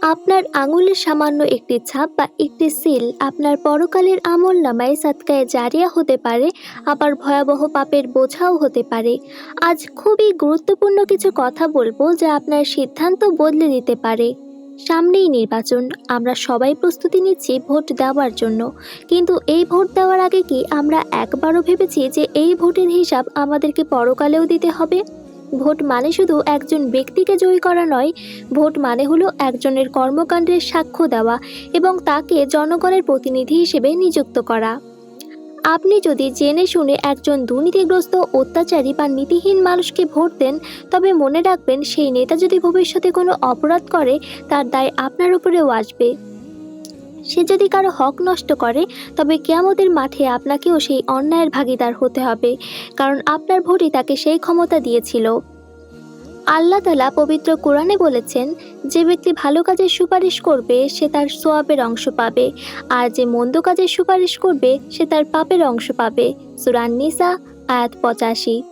আপনার আঙুলের সামান্য একটি ছাপ বা একটি সিল আপনার পরকালের আমলনামায় সাদকায়ে জারিয়া হতে পারে, আবার ভয়াবহ পাপের বোঝাও হতে পারে। আজ খুবই গুরুত্বপূর্ণ কিছু কথা বলবো যা আপনার সিদ্ধান্ত বদলে দিতে পারে। সামনেই নির্বাচন, আমরা সবাই প্রস্তুতি নিচ্ছি ভোট দেওয়ার জন্য। কিন্তু এই ভোট দেওয়ার আগে কি আমরা একবারও ভেবেছি যে এই ভোটের হিসাব আমাদেরকে পরকালেও দিতে হবে? ভোট মানে শুধু একজন ব্যক্তিকে জয়ী করা নয়, ভোট মানে হলো একজনের কর্মকাণ্ডের সাক্ষ্য দেওয়া এবং তাকে জনগণের প্রতিনিধি হিসেবে নিযুক্ত করা। আপনি যদি জেনে শুনে একজন দুর্নীতিগ্রস্ত, অত্যাচারী বা নীতিহীন মানুষকে ভোট দেন, তবে মনে রাখবেন সেই নেতা যদি ভবিষ্যতে কোনো অপরাধ করে, তার দায় আপনার উপরেও আসবে। সে যদি কারো হক নষ্ট করে, তবে কিয়ামতের মাঠে আপনাকেও সেই অন্যায়ের ভাগীদার হতে হবে, কারণ আপনার ভোটই তাকে সেই ক্ষমতা দিয়েছিল। আল্লাহ তাআলা পবিত্র কোরআনে বলেছেন, যে ব্যক্তি ভালো কাজের সুপারিশ করবে সে তার সোয়াবের অংশ পাবে, আর যে মন্দ কাজের সুপারিশ করবে সে তার পাপের অংশ পাবে। সূরা আন-নিসা আয়াত 85।